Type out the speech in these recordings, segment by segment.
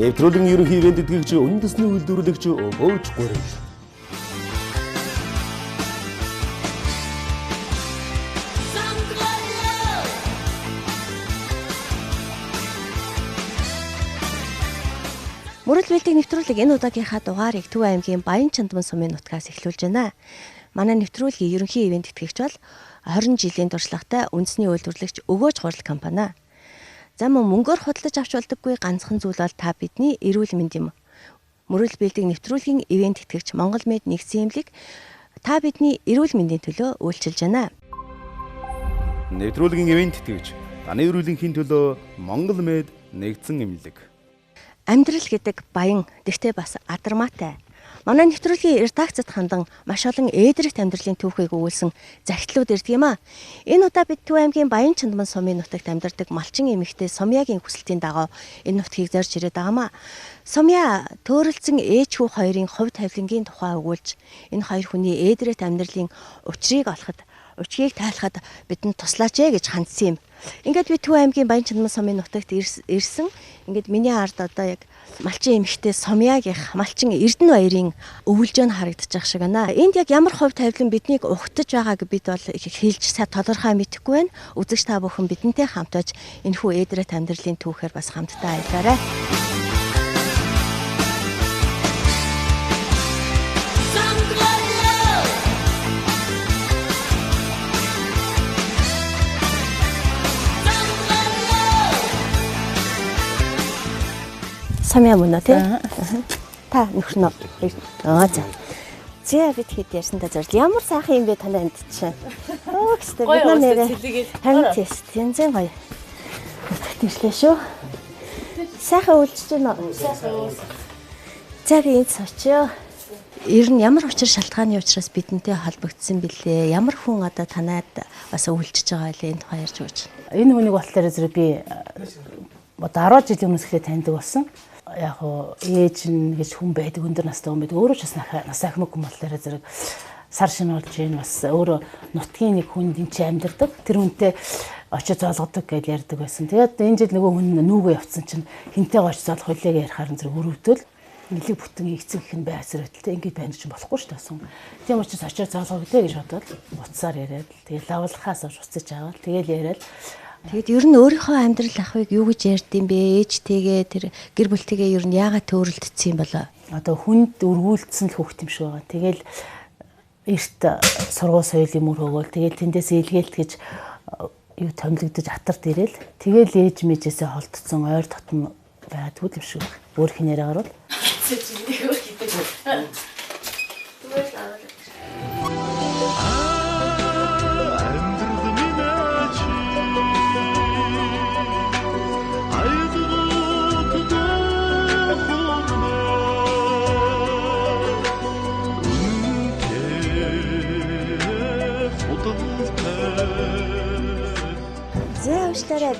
Нэвтрүүлгийн ерөнхий ивент тэтгэгч үндэсний үйлдвэрлэгч Бөөж Гурил. Мөрөл бэлтгийг нэвтрүүлэг энэ удаагийнхаа дугаарыг Төв аймгийн Баян Чандман сумын нутгаас эхлүүлж байна. Манай нэвтрүүлгийн ерөнхий ивент тэтгэгч бол 20 жилийн туршлагатай үндэсний үйлдвэрлэгч Өгөөж Гурил компани. За мөнгөөр худалдаж авч болдоггүй ганцхан зүйл бол та бидний эрүүл мэнд юм. Мөрөл бэлтгийг нэвтрүүлгийн ивент тэтгэгч Монгол Мед нэгдсэн эмнэлэг та бидний эрүүл мэндийн төлөө үйлчилж байна. Нэвтрүүлгийн ивент тэтгэгч таны эрүүлэнхийн төлөө Монгол Мед нэгдсэн эмнэлэг. Амьдрал гэдэг баян, тэгтээ бас адармаатай. Манай нэвтрүүлгийн редакцид хандан маш олон ээдрэгт амьдралын түүхийг өгүүлсэн захидлууд ирдэг юм а. Энэ удаа бид Төв аймгийн Баян Чандман сумын нутагт амьдардаг малчин эмэгтэй Сумьягийн хүсэлтийн дагуу энэ нутгийг зорж ирээд байгаамаа. Сумья төөрөлцөн ээж хүү хоёрын хувь тавилангийн тухай өгүүлж, энэ хоёр хүний ээдрэгт амьдралын учрыг олоход, учгийг тайлахад бидэнд туслаач гэж хандсан юм. Ингээд би Төв аймгийн Баян Чандман сумын нутагт ирсэн. Ингээд миний ард одоо яг малчин эмэгтэй Сумьягийнх малчин Эрдэнэ баярын өвөлжөөн харагдчих шиг байна. Энд яг ямар хувь тавилан биднийг угтаж байгааг бид бол хэлж сайн тодорхой мэдэхгүй байна. Үзэгч та бүхэн бидэнтэй хамт байж энэхүү ээдрэгт амьдралын түүхээр бас хамтдаа аялаарай. Сумья мөн үү те? Та нөхрнө. За. Зэ бид хэд ярьсандаа зорж ямар сайхан юм бэ танай амьд чинь. Гэвч бид нэрээ харин тест тэнцэн гоё. Тэглээ шүү. Сайхан үйлчж байна. За би энд сочио. Ер нь ямар учир шалтгааны учраас бидэнтэй холбогдсон бэлээ. Ямар хүн одоо танайд бас үйлчж байгаа вэ? Энд тухай ярьж өгч. Энэ хүнийг болохоор зэрэг би одоо 10 жилийн өмнөөс эхлээд таньдаг болсон. Яг оо ээж нь гэж хүн байдаг өндөр настай хүн байдаг. Өөрөө ч бас нас ахмаг хүн болохоор зэрэг сар шинэ болж ийн бас өөрөө нутгийн нэг хүнд энэ чи амьдардаг. Тэр хүнтэй очиж зоолгодог гэж ярьдаг байсан. Тэгээд энэ жил нөгөө хүн нүүгөө явцсан чинь хинтээ гоч зоолох хүлээгээ ярихаар зэрэг өрөвдөл нэлийг бүтэн игцэг их нь байсаар байталтай ингэж байна ч болохгүй шүү дээ. Тийм учраас очиж зоолгоглоо гэж бодоод буцаар яриад тэгээд лавлахаас уцаж аваад тэгээд яриад тэгэд ер нь өөрийнхөө амьдрал ахыг юу гэж ярьд юм бэ? Ээжтэйгээ тэр гэр бүлтэйгээ ер нь яагаад төөрөлдсөн юм болоо? Одоо хүнд өргүүлдсэн л хүүхд юм шиг байгаа. Тэгэл эрт сургууль соёлын мөр хөгөөл тэгэл тэндээс илгээлт гэж юу томилогдож атарт ирээл тэгэл ээж мэжээсээ холдсон ойр дотн байдгүй юм шиг байна. Өөр хинээр гарвал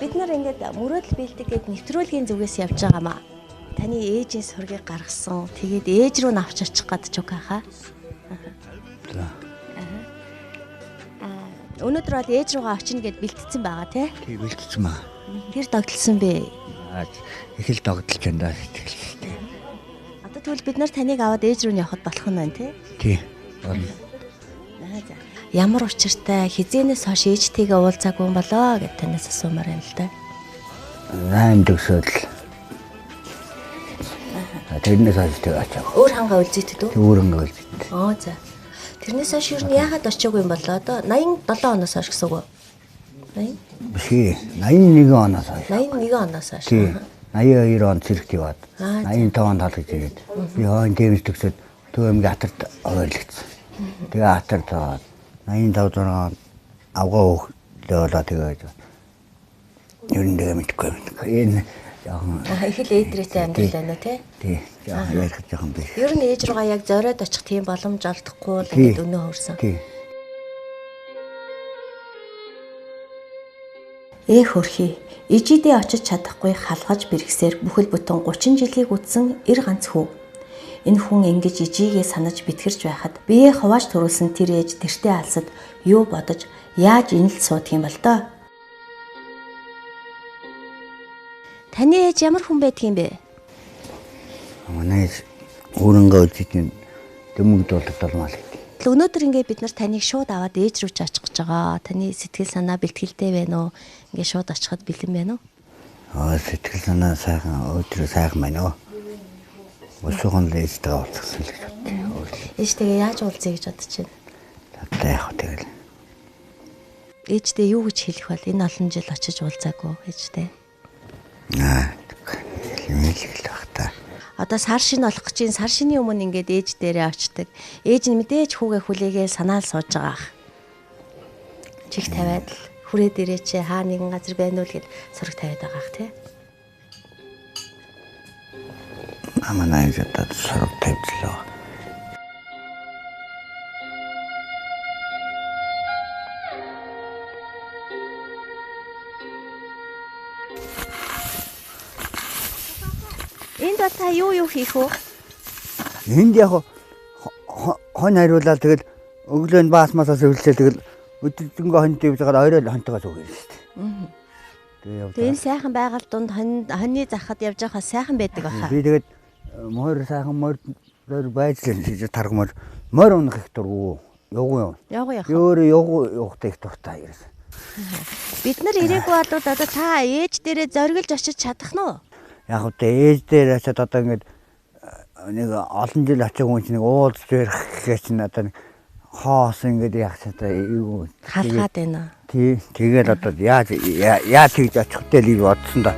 бид нар ингээд мөрөөдөл бэлдэг гэд нэвтрүүлгийн зүгээс явж байгаамаа. Таны ээжээс сургийг гаргасан. Тэгээд ээж рүү навч очих гэж байгаа хаа. Өнөөдөр бол ээж руугаа очино гэд бэлтгэсэн байгаа тий? Тий, бэлтгэсэн маа. Тэр догтлсон бэ? Их л догтлж байна даа сэтгэлтэй. Одоо тэгвэл бид нар таныг аваад ээж рүү явахд болох нь байна тий? Тий. Болно. Ямар учиртай хизээнээс хойш ээжтэйгээ уулзаагүй юм болоо гэж танаас асуумаар байна л да. Наан төгсөөл. Тэрнээс хойш очив. Өөр хангаа үлзээтэй дүү? Өөр хангаа үлзээтэй. За. Тэрнээс хойш юу нь яагаад очиагүй юм болоо? Одоо 87 оноос хойш гэсэн үг үү? 80? Биш ээ. 81 оноос хойш. 81 оноос хойш. 82 онд цэрэгт яваад 85 онд халгаж ирээд би хойно дэмж төгсөд Төв аймгийн Хатарт ойрлогдсон. Тэгээ Хатарт 85 он авгаа хөглөө болоо тэгээд ер нь тэгээ мэдгүй юм. Энэ яахан их л ээдрээтэй амьдрал байна тий? Тий. Яахан ярих жоохон биш. Ер нь ээж руугаа яг зориод очих тийм боломж олдохгүй л ингээд өнөө хөрсөн. Тий. Хөрхий ижидээ очиж чадахгүй халгаж бэрхсээр бүхэл бүтэн 30 жилийг үтсэн эр ганц хүү. Энэ хүн ингэж ижигээ санаж битгэрч байхад бие хувааж төрүүлсэн тэр ээж тэртээ алсад юу бодож яаж инэл суудх юм бол доо. Таны ээж ямар хүн байдаг юм бэ? Манай өөрөнгөө үзэдийн дэмэгд болдолмал гэдэг. Өнөөдөр ингээд бид нар таныг шууд аваад ээж рүү ч очих гэж байгаа. Таны сэтгэл санаа бэлтгэлтэй байна уу? Ингээд шууд очиход бэлэн байна уу? Сэтгэл санаа сайхан өдрөө сайхан байна уу? Өсөөгөн л ээжтэйгээ уулзсан л гэж бодчих. Ээжтэйгээ яаж уулзъя гэж бодож байна? Одоо яг тэгэл. Ээжтэй юу гэж хэлэх бол энэ олон жил очиж уулзаагүй ээжтэй. Хэлмэл бах та. Одоо сар шин болох гэж сар шины өмнө ингээд ээж дээрээ очдөг. Ээж нь мэдээж хүүгээ хүлээгээл санаал сууж байгаа ах. Чих тавиад л хүрээ дээрээ чи хаа нэгэн газар байна уу гэд сураг тавиад байгаа ах тий. Манай ээжтэй сураг тавьлаа. Энд та юу хийх вэ? Энд яг хон хариулаад тэгэл өглөө баасмасаас өвлчээ тэгэл өдөржингөө хон дэвсгээд орой л хонтогоос өгöö шүү дээ. Тэгээ энэ сайхан байгаль дунд хоньны захад явж байхаа сайхан байдаг баха. Би тэгээд морь сайхан морь байж л таргамор морь унах их дургу. Явгүй юу? Явгүй яах. Өөр явахтай их дуртай ерөөс. Бид нар ирээгүй бол одоо та ээж дээрээ зориглож очиж чадах нь уу? Яг үгүй ээж дээр очиад одоо ингээд нэг олон жил очиж хүн чинь нэг уулзж ярих гэж чинь одоо хоос ингээд яг цаа юу халахад байна. Тий. Тэгээд одоо яаж тэгж очих вэ гэж бодсон да.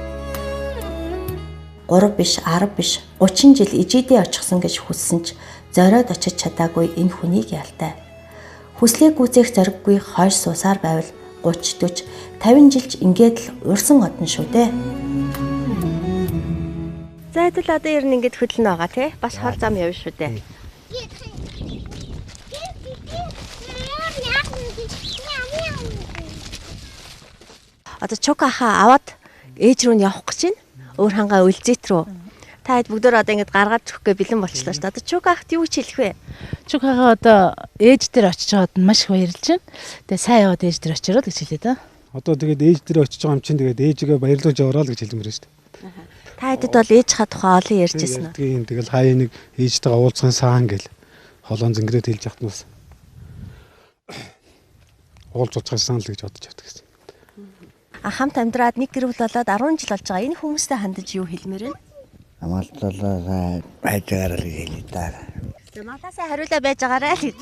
3 биш 10 биш 30 жил ижидээ очихсан гэж хүссэн ч зориод очиж чадаагүй энэ хүнийг ялтай. Хүслээ гүйцээх зориггүй хойш суусаар байвал 30 40 50 жилч ингээд л урсан одно шүү дээ. За хэвэл одоо ер нь ингээд хөдлөн байгаа тий. Бас хол зам явна шүү дээ. Одоо Чука хаа аваад ээж рүү нь явах гэж байна. Өөр хангаа үлзэт рүү. Та хэд бүгдөө одоо ингээд гаргаад өгөхгүй бэлэн болчихлоо шүү дээ. Одоо Чука хат юу ч хэлэх вэ? Чукагаа одоо ээж дээр очиж байгаад маш их баярлж байна. Тэгээ сайн яваад ээж дээр очироо л гэж хэлээ да. Одоо тэгээд ээж дээр очиж байгаа юм чинь тэгээд ээжигээ баярлуулж яваараа л гэж хэлмээр шүү дээ. Та хэдэд бол ээж ха тухай олон ярьжсэн үү? Тийм тэгэл хаяа нэг ээжтэйгээ уулзсан саан гэл холоон зингэрээд хэлж яхад нас. Уулзж уулзсан л гэж бодож явдаг гэсэн. Хамт амьдраад нэг гэр бүл болоод 10 жил болж байгаа. Энэ хүмүүстэй хандаж юу хэлмээр вэ? Амалталаа байж байгаараа л хэлээ да. Малаасаа хариулаа байж байгаарай л гэж.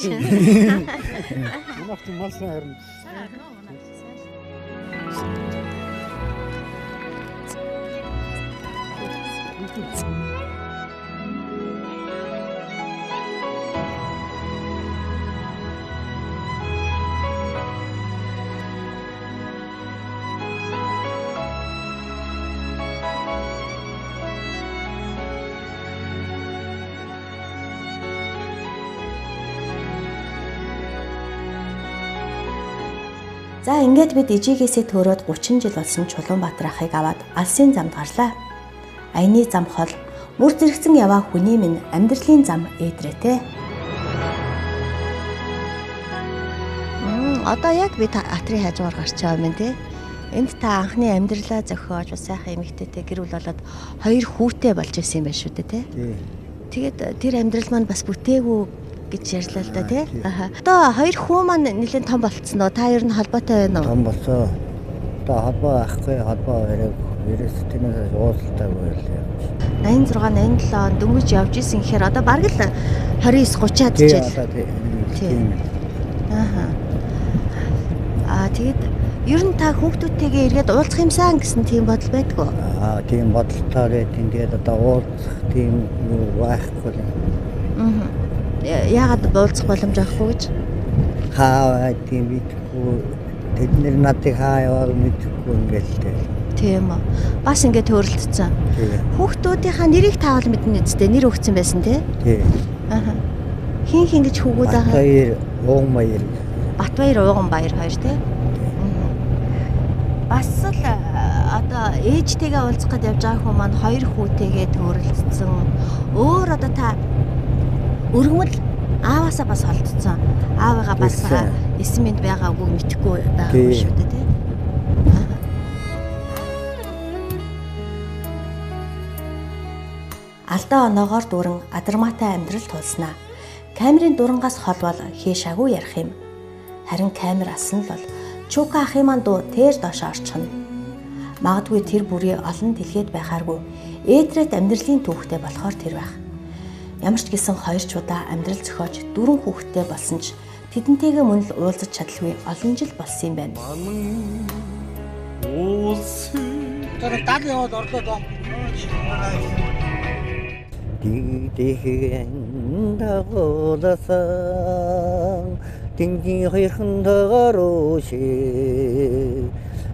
Манайх тийм малсан харин. За ингээд бид ижигээсээ төөрөөд 30 жил болсон Чулуунбаатар ахыг аваад алсын замд гарлаа. Аяны зам хол мөр зэрэгцэн яваа хүний минь амьдралын зам ээдрээтэй. Одоо яг би атрын хажуугаар гарч байгаа юм тий. Энд та анхны амьдралаа зохиож бас сайхан эмэгтэйтэй гэр бүл болоод 2 хүүтэй болж ирсэн юм байна шүү дээ тий. Тэгээд тэр амьдрал маань бас бүтээгүй гэж ярьлаа л да тий. Одоо 2 хүү маань нэлээд том болцсон уу? Та ер нь холбоотой байна уу? Том болсоо. Одоо холбоо ахгүй холбоо өрөөг ерөөс тэнээс уулзалтаагүй л явж. 86 87 он дөнгөж явж исэн гэхээр одоо бараг л 29 30-аад жил. Тийм. Тэгээд ер нь та хүүхдүүдтэйгээ эргээд уулзах юмсан гэсэн тийм бодол байдгүй. Тийм бодолтой байт. Тэгээд одоо уулзах тийм юу байхгүй л. Яагаад уулзах боломж авахгүй гэж? Хаа тийм мэдгүй. Тэд надыг хаа явааг мэдгүй ингээл дээ. Тийм үү. Бас ингээд төрөлдсөн. Хүүхдүүдийнхаа нэрийг таавал мэднэ үстэй нэр өгсөн байсан тий? Тийм. Хин гэж хүүгүүд байгаа. Баяр, Уган-Баяр. Батбаяр, Уган-Баяр хоёр тий? Бас л одоо ээжтэйгээ уулзах гээд явж байгаа хүмүүс маань 2 хүүтэйгээ төрөлдсөн. Өөр одоо та өргөмөл ааваасаа бас холдсон. Аавыгаа бас эсмэнд байгаагүй мэдхгүй байгаа юм шүү дээ тий. Алдаа оноогоор дүүрэн адармаатай амьдрал тулснаа. Камерын дурангаас хол бол хийшаагүй ярих юм. Харин камер алсан л бол Чука ахын маань дуу тэр доош орчихно. Магадгүй тэр бүрий олон дэлгээд байхааргүй ээдрээд амьдралын түүхтэй болохоор тэр байх. Ямар ч гэсэн 2 удаа амьдрал зохиож 4 хүүхэдтэй болсон ч тэдэнтэйгээ мөн л уулзаж чадалгүй олон жил болсон юм байна. Тэр даг яваад орлоо доо. Дигдэхэн дагууласан Дингийн хоёрхан дагарууши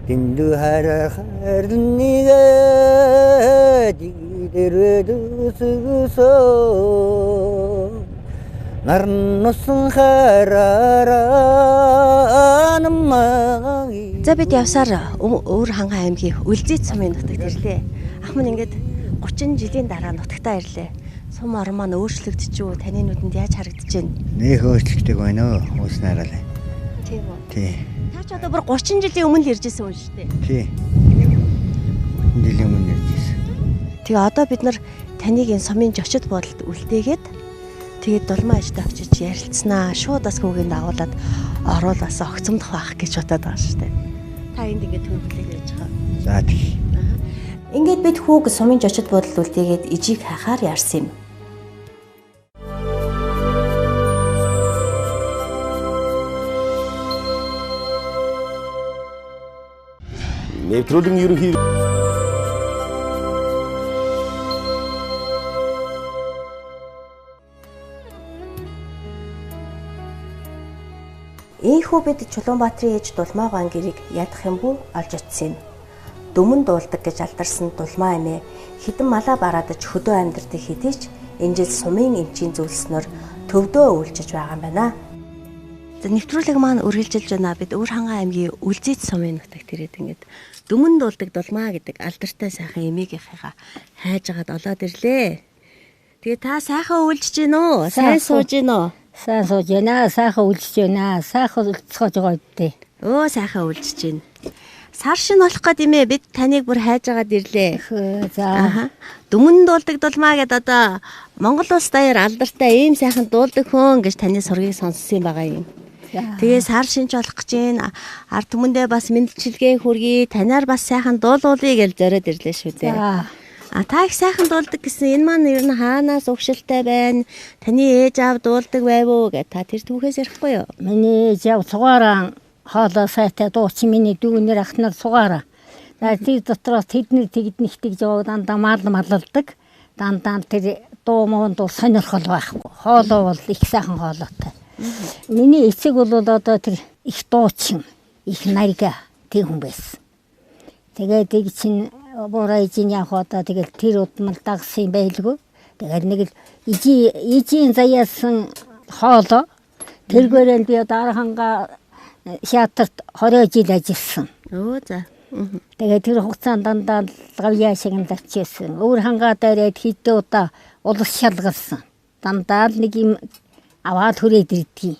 Динду харахарнигэ Дигдэрвэдүсгүсөө Нарнусан хараараа намаги. За бид явсаар Өвөр хангай аймгийн Үлзий цумын нутагт ирлээ. Ах минь ингээд 30 жилийн дараа нутагтаа ирлээ. Сум орон маань өөрчлөгдөж таны нүдэнд яаж харагдаж байна? Нэх өөрчлөгдөг байна уу? Ууснараа л. Тийм үү? Тий. Та ч одоо бүр 30 жилийн өмнө л иржсэн юм шүү дээ. Тий. Жилийн өмнө иржсэн. Тэгээ одоо бид нар таныг энэ сумын зочид буудалд үлдээгээд тэгээд дулмаа ажид очиж ярилцсанаа. Шууд бас хүүгийн дагуулад оруулаас огцомдох байх гэж бодоод байгаа шүү дээ. Та энд ингээд төлөвлөж байж байгаа. За тий. Ингээд бид хүүг сумын зочид буудалд үлдээгээд ижийг хахаар ярьсан юм. Нэвтрүүлгийн ерөнхий Ийхүү бид Чулуунбаатарын ээж Дулмаа гоон гэрийг ядах юм бүү олж очсон юм. Дүмэн дуулдаг гэж алдарсан Дулмаа эмээ хідэн малаа бараадаж хөдөө амьдардаг хэдий ч энэ жил сумын эмчийн зөвлөснөөр төвдөө үйлчилж байгаа юм байна. За нэвтрүүлэг маань үргэлжилж байна. Бид Өвөр хангай аймгийн Үлзий сумын нутагт ирээд ингээд дүмэн дуулдаг Дулмаа гэдэг алдартай сайхан эмээгийнхээ хайж агаад олоод ирлээ. Тэгээ та сайхан үйлчж гин үү? Сайн сууж гин үү? Сайн сууж байна. Сайхан үлжиж байна. Сайхан үлцгэж байгаа үдээ. Өө сайхан үлжиж байна. Сар шин болох гээд имээ бид таныг бүр хайж агаад ирлээ. За. Дүмэн дуулдаг Дулмаа гэдээ одоо Монгол улс даяар алдартай ийм сайхан дуулдаг хүн гэж таны сургийг сонссон байгаа юм. Тэгээ сар шинж болох гэж байна. Ард түмэндээ бас мэдлэлгээ хүргэе. Танаар бас сайхан дуулуулъя гэж зориод ирлээ шүү дээ. Та их сайхан дуулдаг гэсэн энэ маань ер нь хаанаас угшилтай байна? Таны ээж аав дуулдаг байв уу гэж та тэр түүхээс ярихгүй юу? Миний ээж аав сугаараа хоолой сайтай дуучин миний дүүнэр ахнаар сугаараа. Тэр дотроос тэдний тэгднийхтэй жоо дандаа малладаг. Дандаа тэр дуу муунд сонирхол байхгүй. Хоолой бол их сайхан хоолойтой. Миний эцэг бол одоо тэр их дуучин, их нарга тийм хүн байсан. Тэгээд тэг чин борайжин яг одоо тэгэл тэр удмал дагсан байлгүй. Тэгээд нэг л ижийн заяасан хоолой тэргээрээ би дараханга театрт 20 жил ажилласан. Өө за. Тэгээд тэр хугацаанд дандаа гавьяа шиг навчижсэн. Өвөр хангаа дээрээ хэдэн удаа улс шалгалсан. Дандаа л нэг юм аваад хүрээд ирдгийг.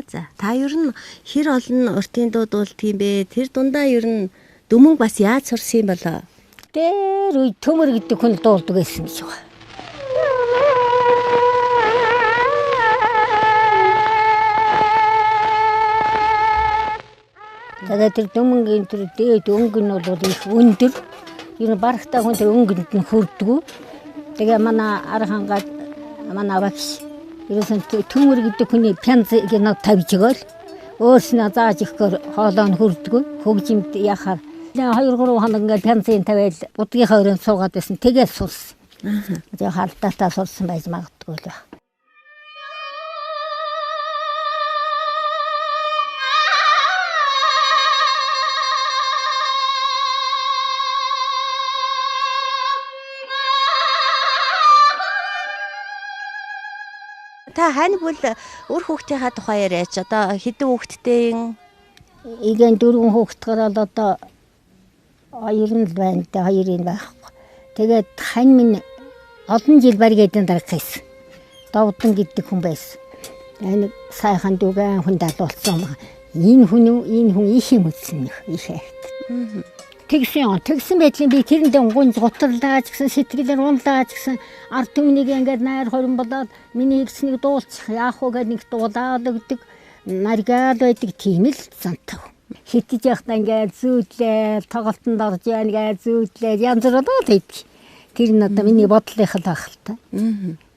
За. Та ер нь хэр олон уртын дуу дуулдаг юм бэ? Тэр дундаа ер нь дүмэн бас яаж сурсан юм болоо? Тэр үе төмөр гэдэг хүн дуулдаг байсан гэж байна. Тэгээд тэр дүмэнгийн тэр дээд өнгө нь бол их өндөр. Ер нь барахтаа хүн тэр өнгөнд нь хүрдэггүй. Тэгээ манай архангаа манай багш ерөөсөн төмөр гэдэг хүний пянзыг нь тавьж өгөөл. Өөрснөө зааж ихээр хоолой нь хүрдэггүй. Хөгжимд яхаар 2-3 хоног ингээд пянзын тавиал будгийн хоёрын суугаад байсан. Тэгээд сулсан. Тэгээ халдаатаа сулсан байж магадгүй л байна. Та хань бол өөр хүүхдийнхаа тухай яриач одоо хэдэн хүүхдтэй юм? Igen 4 хүүхдгээр л одоо 2 нь байна. 2 нь байхгүй. Тэгээд хань минь олон жил баригдсан дарах гэсэн. Довдон гэдэг хүн байсан. Энэ сайхан дүүгэн хүн далуулсан. Энэ хүн их юм үзсэн их хайрт. Тэгсэн байдлын би тэрэндээ гунж гутарлаач гэсэн сэтгэлээр унлаач гэсэн ард түмнийг ингээд найр хорин болоод миний хэлснийг дуулчих яах вэ гэдэг нэг дуулаад өгдөг наргаад байдаг тийм л зантав. Хитэж явахдаа ингээд зүүдлээ тоглолтонд орж яана гэж зүүдлээ янз бүр болоод байдаг. Тэр нь одоо миний бодлынх л байх л та.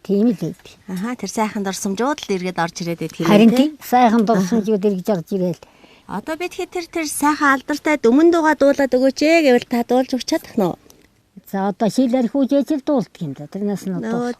Тийм л байдаг. Тэр сайхан дурсамжууд л эргээд орж ирээд байдаг. Харин тийм сайхан дурсамжууд эргэж орж ирээл. Одоо би тэгэхээр тэр сайхан алдартай дөмнө дуугаа дуулаад өгөөч гэвэл та дуулж өгч чадах нь уу? За одоо шилэр хүүжээж л дуулдаг юм да. Тэрнээс нь одоо.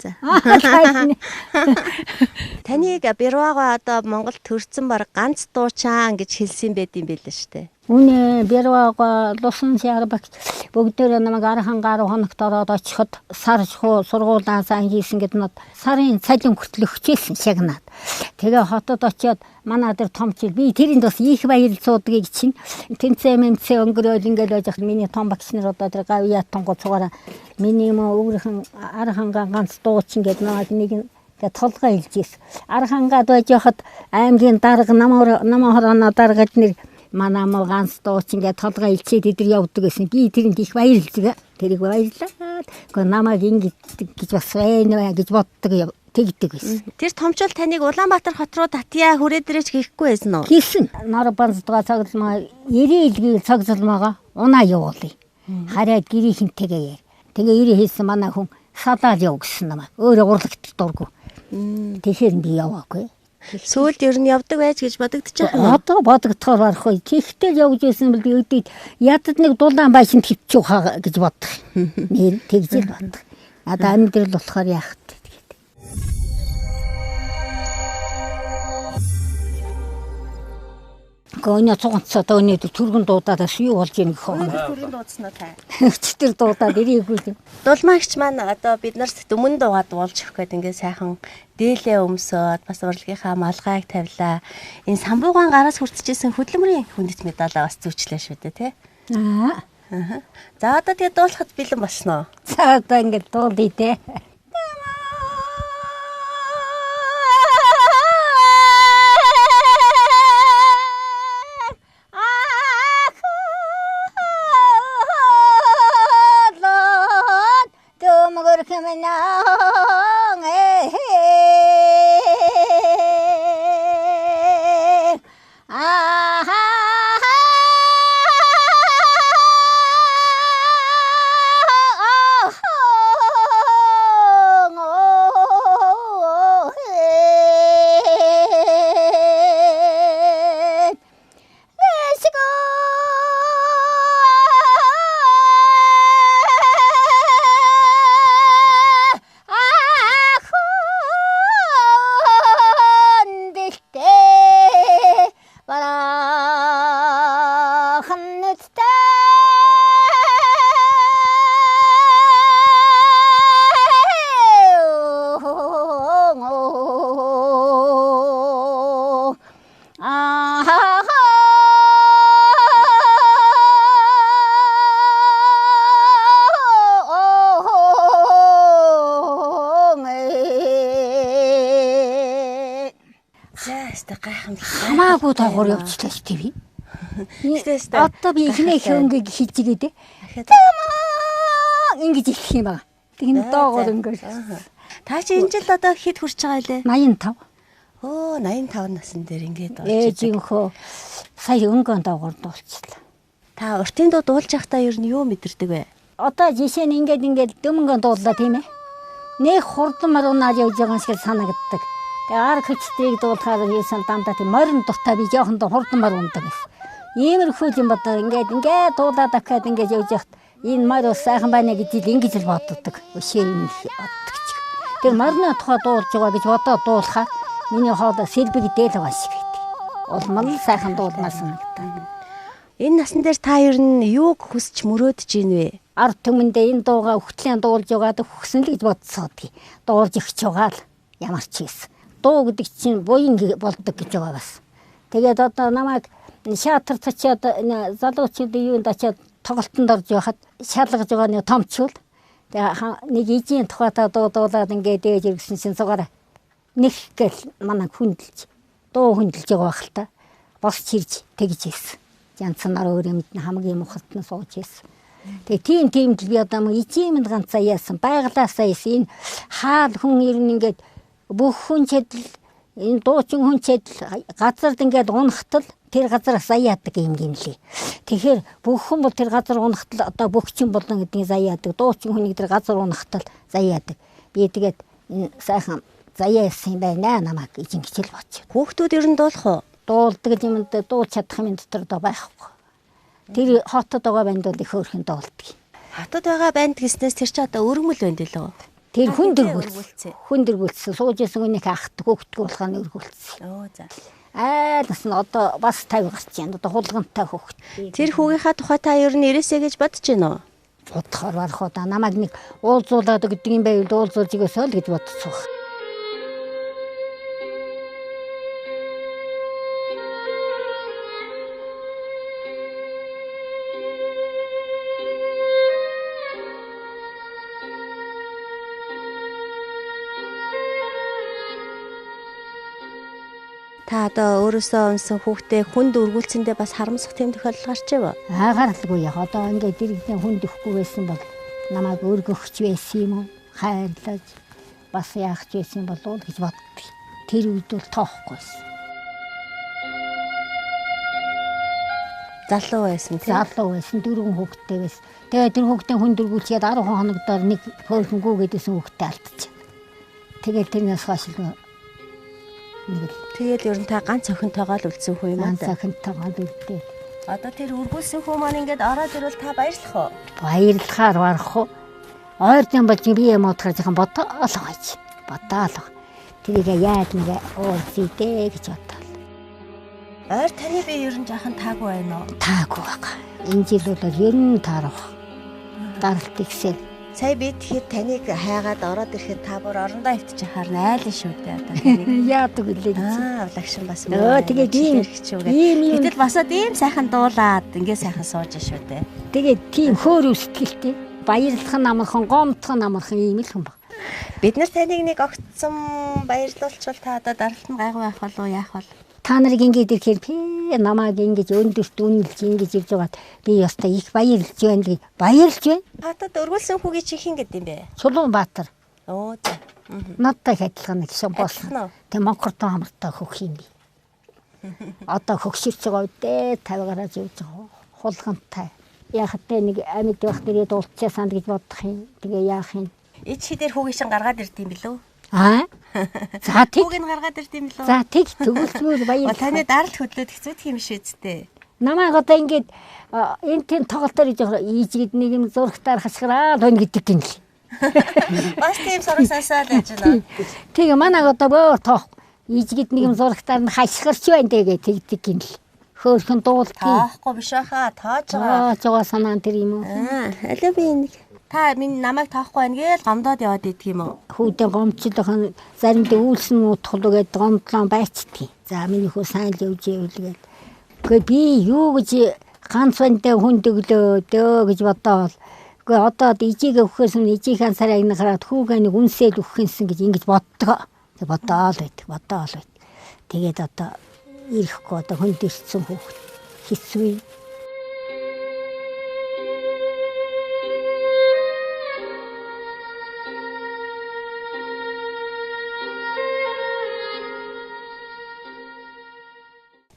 Таныг Бэрвага одоо Монголд төрсэн баг ганц дуучаан гэж хэлсэн байд юм байл л шүү дээ. Үнэ Бэрвага лусан шаар багт бүгдөө намайг архангаар хоногт ороод очиход сар сургуулаа сайн хийсэн гэд над сарын цалин хүртэл өгчээсэн шагнаад. Тэгээ хотод очиод манай дээр томчил би тэрэнд бас их баяр цуудгийг чинь тэнцээ мэмцээ өнгөрөөл ингээд байж миний том багш нар одоо тэр гав яатангууд цугаараа миний мө өөрхөн архангаа ганц дуучин гэд нэг толгой хэлжээс. Архангаад байж хахад аймгийн дарга намаа даргад нэр манай мал ганц дуучин гэдэг толгой илчээд эдэр явдаг гэсэн. Би тэрэнд их баярлалаа. Тэрийг баярлаад. Гэхдээ намайг ингэж бас байна гэж боддог тэгдэг байсан. Тэр томчул таныг Улаанбаатар хот руу татья хүрээ дээрч хийхгүй байсан уу? Хийсэн. Нар банцдгаа цаглмаа 90 илгийн цаглмаага унаа явуулъя. Хараад гэрийнхэнтэйгээ. Тэгээ 90 хийсэн манай хүн садаал яв гэсэн намайг. Өөрөө урлагт дургу. Тэгэхээр би яваагүй. Сүүлд ер нь явдаг байж гэж бодогдож байгаа. Одоо бодогдохоор барахгүй. Тэгтэл явж исэн бол би өдөрт ядад нэг дулаан байшинд хөвчих хаа гэж боддог. Нэр тэгжэл боддог. Одоо амьдрал болохоор яах вэ? Гооны цогцоо дөөний түргэн дуудаад юу болж ийм гэх юм. Түргэн дуудсан уу та? Өчтөр дуудаад ирээгүй. Дулмаагч маань одоо бид нарт дөмнө дуугаад уулж өгөх гээд ингээд сайхан дээлээ өмсөөд бас урлагийнхаа малгайг тавилаа. Энэ самбуугаан гараас хүртчихсэн хөдөлмөрийн хүндэт медалаа бас зүүчлээ шүү дээ, тий? За одоо тэгээ дуулахад бэлэн болсноо. За одоо ингээд дуулъя те. Хамаагүй таагаар явчихлаа шүү дээ би. Одоо би ихнээ хөнгөг хийж игээд ингэж ирэх юм байна. Тэгнэ доогоор өнгөөр. Та чи энэ жил одоо хэд хүрч байгаа лээ? 85. Оо 85 насн дээр ингээд болж. Ээжийнхөө сая өнгөн доогоор дуулчихлаа. Та уртын дуу дуулж байхдаа ер нь юу мэдэрдэг вэ? Одоо жишээ нь ингээд дөмөнгөн дууллаа тийм ээ. Нэг хурдмар унаад явж байгаа шиг санагддаг. Тэгээ арга хүчтэйг дуулахаар хийсэн дандаа тийм морин дуртай би жоохондоо хурдмар ундаг гэсэн. Иймэрхүү юм бодоо ингээд дуулаад дахиад ингээд явж яхад энэ морь ус сайхан байна гэж ингэж л боддог. Өшөө юм боддог ч. Тэр морины тухай дуулж байгаа гэж бодоод дуулахаар миний хоолой сэлбэг дээл байгаа шиг байдаг. Улмал сайхан дуулмаар санагдав. Энэ насн дээр та ер нь юуг хүсч мөрөөдж ийн вэ? Ард түмэндээ энэ дууга өгтлийн дуулж байгаад өгсөн л гэж бодсоодгийг. Дуулж өгч байгаа л ямар ч юм. Дуу гэдэг чинь буян болдог гэж байгаа бас. Тэгээд одоо намайг шаатар цачаад залуучуудын юунд очиад тоглолтонд орж байхад шалгаж байгаа нэг томчул. Тэгээ нэг ижийн тухайтай дуулаад ингээд дээж ирсэн чинь цугаараа нэг гэл манай хүндэлж дуу хүндэлж байгаа байх л та. Босч ирж тэгж ийсэн. Янцнаар өөр юмд нь хамгийн мухалт нь сууж ийсэн. Тэгээ тийм л би одоо ижимэнд ганц заяасан байглаасаа ийсэн. Энэ хаал хүн ирнэ ингээд бүх хүн чадал энэ дуучин хүн чадал газард ингээд унахтал тэр газараас заяадаг юм гинлээ. Тэгэхээр бүх хүн бол тэр газар унахтал одоо бөхчин болон гэдгийг заяадаг. Дуучин хүнийг тэр газар унахтал заяадаг. Би тэгээд сайхан заяасан байна намайг ижингичл боч. Хүүхдүүд ер нь дуулах уу? Дуулдаг юмд дуулж чадах юм дотор доо байхгүй. Тэр хотод байгаа банд бол их өөрхөн дуулдаг. Хотод байгаа банд гэснээс тэр чи одоо өргөмөл банд лөө. Тэр хүндэргүүлсэн. Сууж исэн хүнийг ахдаг хөвгтг болохоо өргүүлсэн. Оо за. Айлс нь одоо бас 50 гарч байна. Одоо хулгантай хөвгт. Тэр хүүгийнхаа тухай та ер нь ирээсэй гэж бодож байна уу? Бодохоор барах удаа намайг нэг уулзуулаад гэдэг юм байвал уулзуулж игөөсөө л гэж бодцох. Та одоо өөрөөсөө унсан хүүхдээ хүнд өргүүлсэндээ бас харамсах тийм тохиолдол гарч ивэ. Гаралгүй яа. Одоо ингээд дэрэгдээ хүнд өгөхгүй байсан бол намайг өргөхч байсан юм уу? Хайрлаж бас яах ч байсан болов уу гэж боддгийг. Тэр үед бол тоохгүй. Залуу байсан тийм. Залуу байсан 4 хүүхэдтэй байсан. Тэгээ тэр хүүхдээ хүнд өргүүлчихэд 10 хоногдоор нэг хөөрхөнгүү гэдээсэн хүүхдээ алдчихсан. Тэгээд тэрнээс хойш тэгээд ер нь та ганц охинтойгоо л үлдсэн хүү юм аа. Ганц охинтойгоо л үлдээ. Одоо тэр өргүүлсэн хүү маань ингээд ороод ирвэл та баярлах уу? Баярлахаар барах уу? Ойрхон болж би юм утгаар жоохон бодоолоо гэж. Бодоолоо. Тэрийг яаж нэг уулзъя гэж бодлоо. Ойр таны би ер нь жоохон таагүй байна уу? Таагүй байгаа. Энэ жил бол ер нь таарах. Даралт ихсэл. Сая би тэгэхээр таныг хайгаад ороод ирэхэд та бүр орондоо өвтчих харна айлын шүү дээ одоо таныг. Яадаг үлээ. Авлагшин бас мөө. Тэгээд ийм гэтэл басаад ийм сайхан дуулаад ингээ сайхан сууж шүү дээ. Тэгээд тийм хөөр өсөлтөлтэй. Баярлах нь амархан, гомдох нь амархан ийм л хүн баг. Бид нар таныг нэг огцсон баярлуулчвал та одоо даралтан гайгүй байх болов яах вэ? Та нарыг ингэж ирэхээр намайг ингэж өндөрт үнэлж ингэж ирж байгаад би ястай их баярлж байна гэж баярлж байна. Хатад өргүүлсэн хүүгийн чи хин гэдэм бэ? Чулуунбаатар. Оо за. Надтай адилхан гэсэн болсон. Тэг Монголтой хамартай хөх юм би. Одоо хөгшөрч байгаа үедээ 50 гараад явж байгаа. Хулгантай. Яах вэ нэг амьд байх нэрээ дуулцаа санд гэж бодох юм. Тэгээ яах юм? Ич хидэр хүүгийн шин гаргаад ирд юм билүү? Аа? За тэг. Хүүг нь гаргаад ирд юм билүү? За тэг төгөлцмөр баярлалаа. Таны даралт хөдлөөд хэцүүх юм шиг үсттэй. Намайг одоо ингээд энэ тийм тоглолтоор ийжгээд нэг юм зурагтаар хасгараад байна гэдэг юм л. Бас тийм зураг сасаад байж байна. Тэгээ манайг одоо бөө тоох ийжгээд нэг юм зурагтаар нь хасгарч байна тэгээ тэгдэг юм л. Хөөрхөн дуулдаг. Тоохгүй биш хаа, тоож байгаа. Тоож байгаа санаан тэр юм уу? Алуу би нэг та минь намайг тоохгүй байна гээл гомдоод яваад идэх юм уу? Хүүдээ гомчлох заримдаа үйлсэн утгал гээд гомдлон байцдгийг. За миний хөө сайн л явж ивэл гээ би юу гэж ганц бандаа хүнд өглөө дөө гэж бодоол. Гээ одоо ижигээ өгөхөөс нь ижийнхаа сарайг нь хараад хүүгээ нэг үнсээл өгөхөнсөн гэж ингэж боддог. Тэг бодоол байт. Тэгээд одоо ирэхгүй одоо хүнд ирсэн хүүхд хэцүү.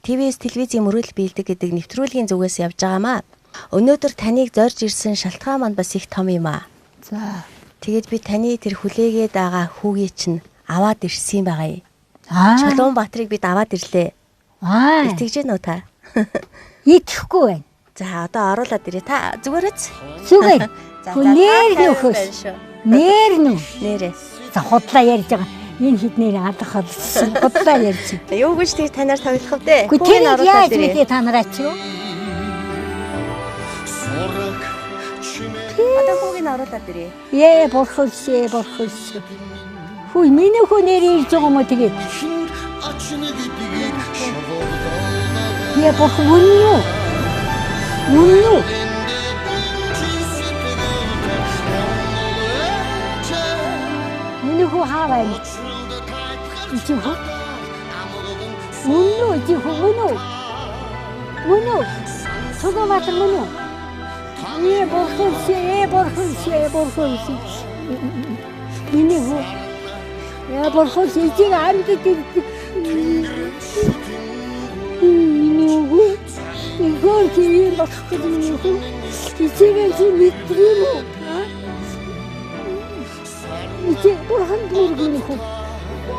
ТВС телевизийн мөрөл биелдэг гэдэг нэвтрүүлгийн зүгээс явж байгаамаа. Өнөөдөр таныг зорж ирсэн шалтгаан маань бас их том юм аа. За. Тэгээд би таны тэр хүлээгээд байгаа хүүгээ чинь аваад ирсэн байгаа юм. Чулуунбаатрыг бид аваад ирлээ. Итгэж гэнэ үү та? Итгэхгүй байна. За одоо оруулаад ирээ та зүгээрээ. Зүгээр. Нээр нөхөс. Нээр нү. Нэрээ. За худлаа ярьж байгаа. Энэ хіднээр алах болсон. Худлаа ярьж. Юу гэж тийг танаар тоглох вэ? Хүүг оруулаад ирээ та нараач юу? Одоо хүүг нь оруулаад ирээ. Борхолшээ. Хүү миний хүү нэр ирж байгаа юм уу тэгээд? Борхол үнэн үү? Миний хүү хаа байна? Ичүү. Үнэн үү? Чулуунбаатар мөн үү? Бурхан. Миний хүү. Бурхан эцэг амьд ирдэг. Миний хүү. Игор тийм багтдаг миний хүү. Эцэгээ чи мэдрэв үү? Эцэг бурхан дүүргний хүү.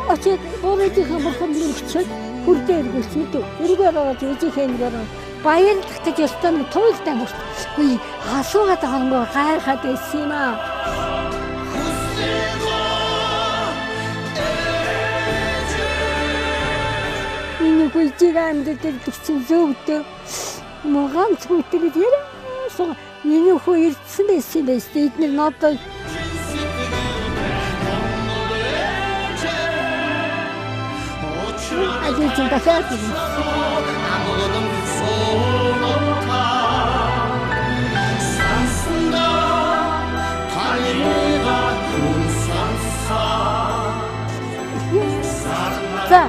Очоод бороо бурхан дүүргчээд хүрдээ эргүүлж мэдв. Эргээр ороод эцэгхэн нэр баяр тагтаж ёстой нь туйлтай мөрт. Үгүй асуугаад байгаа юм гайхаад байсан юм аа. Миний гүйцэг амьд дэлгэцэн зөвдөө ганц хүйтгээд яриасан. Миний хүү ирдсэн байсан байж эдгээр надад ажиж дахиад за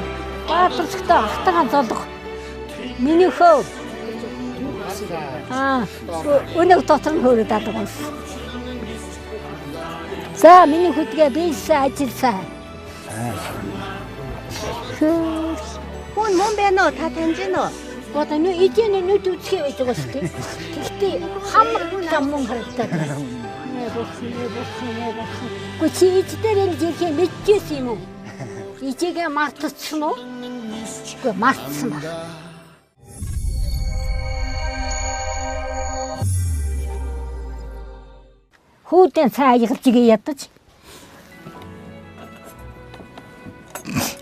баатарчтай ахтагаан золох миний хөө өнөг дотор нь хөөрөд алга болсон. За миний хөдгээ бийсэн ажилласан. Хүн мөн байна уу? Та таньж байна уу? Одоо эдийн нүд үзхий байж байгаа шүү дээ. Тэгтээ хамар замун харагдаад байна. Гү чи эдгээр энэ жирхээ мэдчихсэн юм уу? Ижигээ мартчихсан уу? Гү мартсан баг. Хүүдэн цаа ягалж игээ ядаж.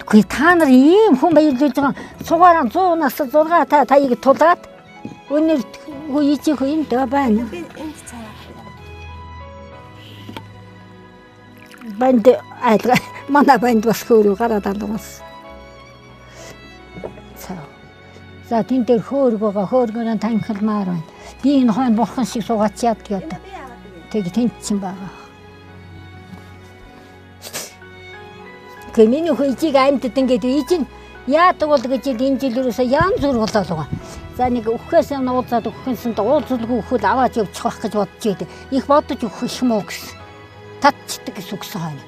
Гүй та нар ийм хүн баярлуулж байгаа цугаараа 100-аас 6 таяг тулгаад өнөр үечих юм даа байна. Банд айлга манай банд бас хөөрөг гараад алгаас. За тэн дээр хөөргөөрөө танхилмаар байна. Би энэ хойно бурхан шиг суугаад яадаг. Тэг тэнцсэн байгаа. Миний хөөжиг амьдад ингээд ийж яадаг бол гэж энэ жил юусаа янз бүр болоод байгаа. За нэг өхөөс нь уулзаад өхөнсөнд уулзалгүй өхөл аваад явчих байх гэж бодож байдаг. Их бодож өгөх их муу гэсэн. Татчдаг гэсэн үгсэн хойно.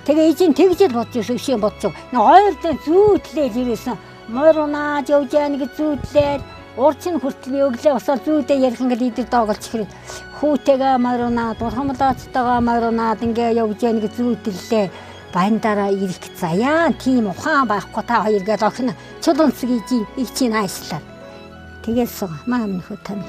Тэгээ ийж тэгж л бодож өшөө бодож. Ойрдоо зүүдлээ ирээсэн. Морунаад явж яана гэж зүүдлээ. Урчин хүртэл өглөө босоод зүүдээ ярих ингээд идэр доогolч хэрэг. Хүүтэйгээ морунаад, бурхамлаацтайгаа морунаад ингээ явж яана гэж зүүдлээ. Бандараа ирэх заяа тийм ухаан байхгүй та хоёр гээд охин чулуунцэг ийг чинь айслаа. Тэгээсэн маамын хөө тань.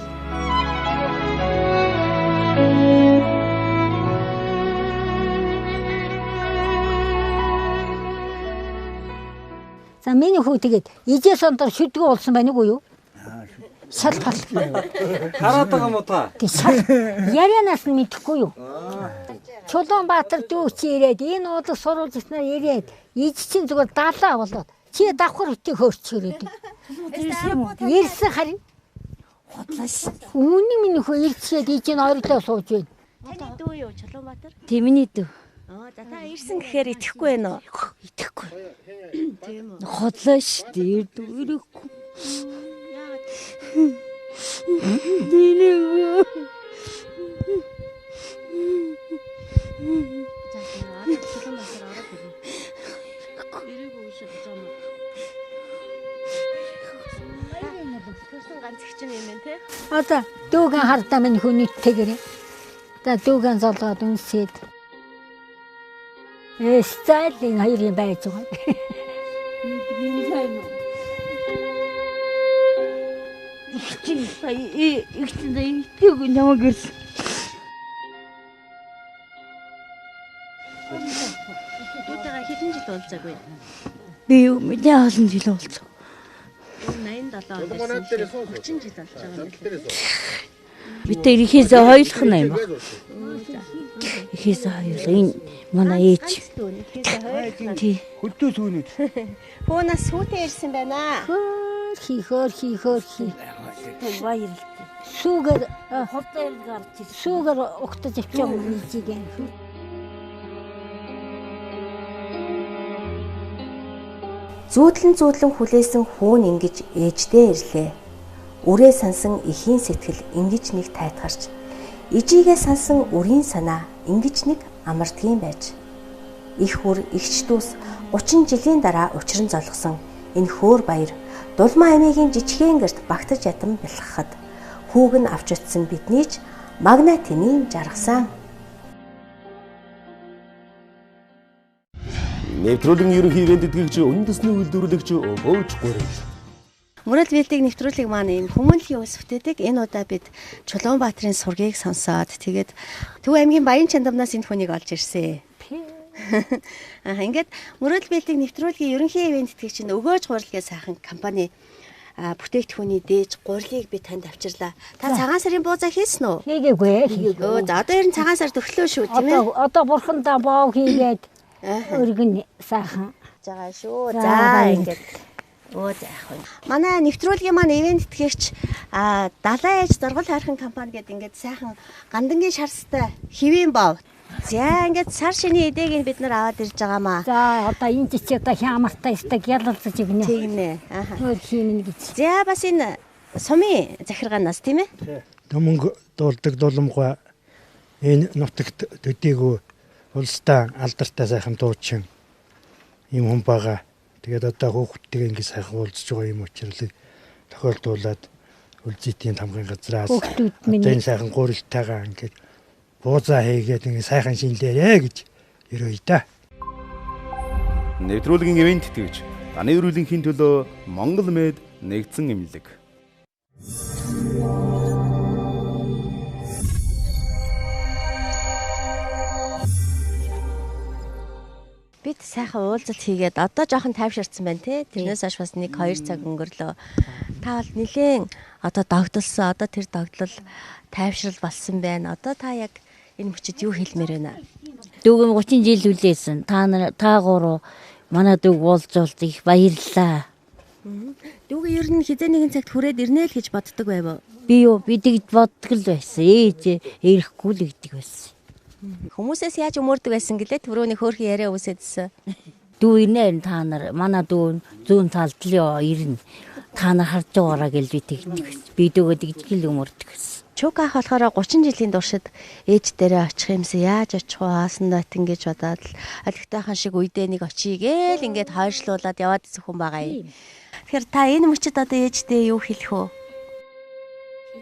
За миний хүү тэгээд ижээ сондор шүдгүү болсон байна уу юу? Шалпал. Хараад байгаа мó та? Тий шал. Ярианаас нь мэдэхгүй юу? Чулуунбаатар дүүч ирээд энэ уудыг сурулж ирснээр ирээд иж чинь зүгээр далаа болоод чи давхар өтөй хөөрч ирээд. Ирсэн харин хотлааш. Үүний миний хөө ирчээд иж нь ойрлоо сууж байна. Таны дүү юу Чулуунбаатар? Тий миний дүү. За та ирсэн гэхээр итгэхгүй байна уу? Итгэхгүй. Тийм үү. Хотлааш дээ ирэхгүй. Динэг. Одоо дүүгэн хардаа минь хүнийтэйгэрээ. За дүүгэн золгоод үнсээд. Стайлын хоёрын байж байгаа. Ихтэй намайг ирсэн. Дүүтэйгээ хэдэн жил уулзаагүй? Би юу мэдээ олон жил уулзсан. 87 онд ирсэн. 30 жил болж байгаа юм байна. Бид ирэхээс хоёулах нь юм байна. Ихэээс хоёул энэ манай ээж. Тий. Хөдөө сүүнүүд. Хөөнөөс сүүтээ ирсэн байна. Хөөр хий. Баярлалаа. Сүүгээр хотел гарч сүүгээр өгтөж авчих юм ийжигээ. Зүүдлэн хүлээсэн хүүн ингэж ээждээ ирлээ. Үрээ сансан эхийн сэтгэл ингэж нэг тайтгарч, ижигээ сансан үрийн санаа ингэж нэг амардгийн байж. Их үр игч дүүс 30 жилийн дараа учран золгосон энэ хөөр баяр дулмаа амигийн жижигхэн гэрт багтаж ядам бэлхахад хүүг нь авч утсан бидний ч магна тэмийн жаргасан. Нэвтрүүлгийн ерөнхий ивент тэтгэгч үндэсний үйлдвэрлэгч Бөөж Гурил. Мөрөл бэлтгийг нэвтрүүлэг маань энэ хүмүүнлэгийн улс бүтээдэг. Энэ удаа бид Чулуунбаатарын сургийг сонсоод тэгээд Төв аймгийн Баян Чандамнаас энэ хүнийг олж ирсэн. Ингээд Мөрөл бэлтгийг нэвтрүүлгийн ерөнхий ивент тэтгэгч Өгөөж Гурил гэх сайхан компани бүтээгдэхүүний дээж гурилыг би танд авчирлаа. Та цагаан сарын буузаа хийсэн үү? Хийгээгүй. За одоо ер нь цагаан сар төглөө шүү тийм ээ. Одоо бурхандаа боо хийгээд өргөн сайхан. Жагаа шүү. За ингээд заах вэ. Манай нэвтрүүлгийн маань ивент тэтгэгч далайн ээж зургал хайрхан компани гэдэг ингээд сайхан гандангийн шарстай хэвийн бов. За ингээд сар шинийн эдэгийг бид нар аваад ирж байгаамаа. За одоо энэ чи одоо хямартай стаг ялалцаж игнэ. Тэгнэ. Хөөд хийнэ гэж. За бас энэ сумын захиргаанаас тийм ээ. Мөнгө дуулдаг дулмгой энэ нутагт төдийгүй улстай алдартай сайхан дуучин юм хүн байгаа. Тэгээд одоо хүүхдтэйгээ ингэ сайхан уулзж байгаа юм учраас тохиолдуулаад үлзийтийн тамгын газраас энэ сайхан гурилтайгаа ингэ буузаа хийгээд ингэ сайхан шинлээрээ гэж ерөөе да. Нэвтрүүлгийн ивент тэтгэгч таны өрөөлөнхийн төлөө Монгол Мед нэгдсэн эмнэлэг. Бид сайхан уулзалт хийгээд одоо жоохон тайвширсан байна тий. Тэрнээс хойш бас 1-2 цаг өнгөрлөө. Та бол нэлээд одоо догдолсон. Одоо тэр догдлол тайвшрал болсон байна. Одоо та яг энэ мөчид юу хэлмээр байна? Дүүгэн 30 жил үлээсэн. Та гурав манай дүүг уулзуулт их баярлалаа. Дүүгээ ер нь хизээ нэгэн цагт хүрээд ирнэ л гэж боддог байв уу? Би тэгж боддог л байсан. Ээж ирэхгүй л гэдэг байсан. Хүмүүсээс яаж өмөрдөг байсан гэлээ түрүүний хөөрхөн яриа үсэдсэн. Дүү инээр та нар манай дүү зүүн талд л ирнэ. Та нар харж байгаараа гэл би тэгдэг байсан. Би дүүгээ тэгж л өмөрдөг байсан. Чук ах болохоор 30 жилийн туршид ээж дээрээ очих юмсан яаж очих вэ хаасан дат ингэж бодоод л алигтайхан шиг үедээ нэг очие гээл ингээд хойшлуулад яваад ирсэн хүн байгаа юм. Тэгэхээр та энэ мөчид одоо ээждээ юу хэлэх вэ?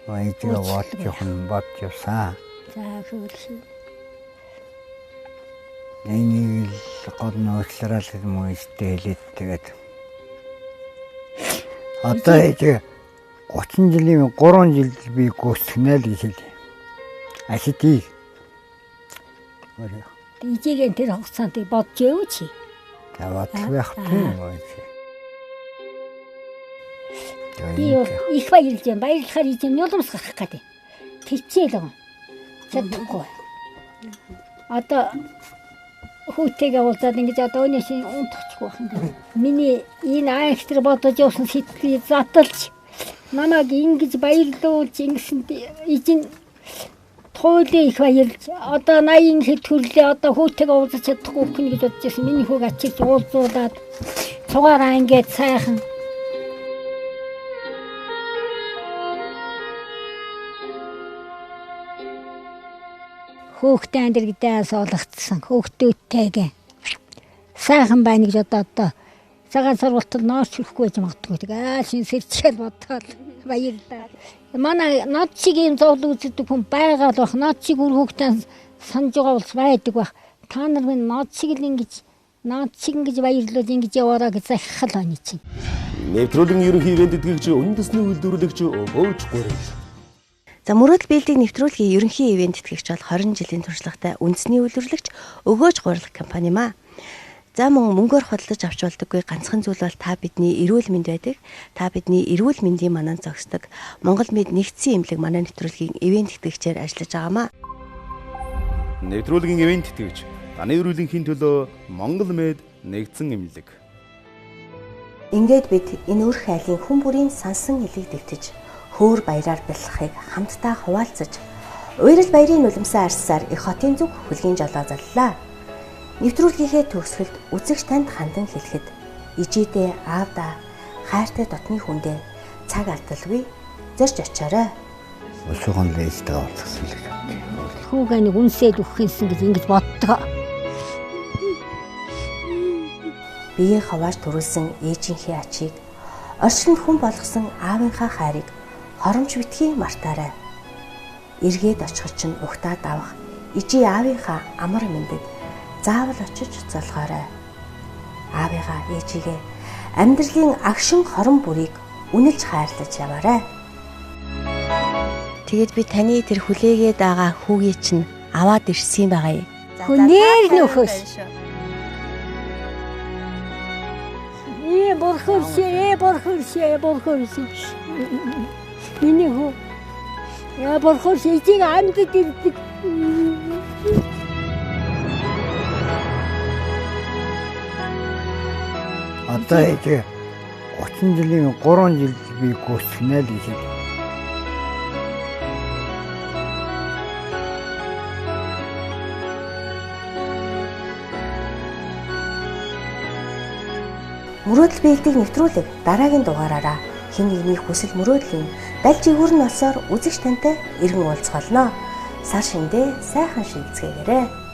Ээжээ бодож явах явсан. За хөөе. Энийг гол нөөцлөрөл юм уу хэлээд тэгээд одоо ээж 30 жилийн 3 жил би гүйцэнэ л гэж хэлээ. Асити. Ижигийн тэр хугацаанд бодж явуу чи. Таваад байх тийм үү. Би их баярлж байна. Баярлахаар ижим нулимс гарах гэдэг. Тэцээл гоо. Чадахгүй. Одоо хүүтэйгээ уулзаад ингэж одоо өнөөс унтчихгүй байна. Миний энэ айхтар бодож явсан сэтгэлийг задлж намайг ингэж баярлуулж ингэсэнд ижин тойлоо их баярлж одоо 80 хэд төрлөө одоо хүүтэйгээ уулзах чадахгүй хүн гэж бодож байсан. Миний хүүг ачиж уулзуулаад цугаараа ингэж сайхан хөөхтэй андиргдээ суулгацсан хөөхтөөтэйгээ сайхан байна гэж одоо цагаан сургуультад ноос хүрэхгүй гэж магадгүй тэгээ шин сэрчээл бодоод баярлалаа. Манай над шиг юм зовлон үздэг хүн байгаа л бах. Над шиг үр хөөхтэй санаж байгаа бол байдаг бах. Та нар минь над шиг ингэж баярлуулж ингэж яваараа гэж захихал байна чинь. Нэвтрүүлгийн ерөнхий ивент тэтгэгч үндэсний үйлдвэрлэгч Бөөж Гурил. За Мөрөл бэлтгийг нэвтрүүлгийн ерөнхий ивент тэтгэгч бол 20 жилийн туршлагатай үндэсний үйлдвэрлэгч Өгөөж Гурил компани маа. За мөнгөөр хөдөлж авч болдоггүй ганцхан зүйл бол та бидний эрүүл мэнд байдаг. Та бидний эрүүл мэндийн манаа зогсдог. Монгол Мед нэгдсэн эмнэлэг манай нэвтрүүлгийн ивент тэтгэгчээр ажиллаж байгаамаа. Нэвтрүүлгийн ивент тэтгэгч таны эрүүлэнхийн төлөө Монгол Мед нэгдсэн эмнэлэг. Ингээд бид энэ үр хайлын хүн бүрийн сансан хэлийг дэвтэж хөөр баяраар бэлхахыг хамтдаа хуваалцаж уурал баярын нулимсаа арьсаар их хотын зүг хөлгийн жолоо заллаа. Нэвтрүүлгийнхээ төгсгөлд үзэгч танд хандан хэлэхэд ижидээ аавда хайртай дотны хүндээ цаг алдалгүй зорж очиорой. Өсөөгөн лээжтэйгээ уулзсан л гэж бодчих. Хүүгээ нэг үнсээд өгөхэнсэн гэж ингэж боддог. Биеийн хавааж төрүүлсэн ээжийнхээ ачийг орчинд хүн болгосон аавынхаа хайрыг хоромж битгий мартаарай. Эргээд очиход чинь ухтаад авах ижи аавынхаа амар мэндэд заавал очиж золгоорой. Аавынхаа ээжигээ амьдралын агшин хорон бүрийг үнэлж хайрлаж яваарай. Тэгэд би таны тэр хүлээгээд байгаа хүүгээ чинь аваад ирсэн байгаа юм. Хүнээр нөхөс. Борхоршээ. Миний хүү. Борхоршээ чинь амьд ирдэг. Одоо ээж 30 жилийн 3 жил би гүйцэнэ л гэж. Мөрөөдөл биелдэг нэвтрүүлэг дараагийн дугаараараа хэн нэгний хүсэл мөрөөдлийн далж игүүр нь олсоор үзэгч тантай иргэн уулзах болно. Сар шиндээ сайхан шилцгээгээрэй.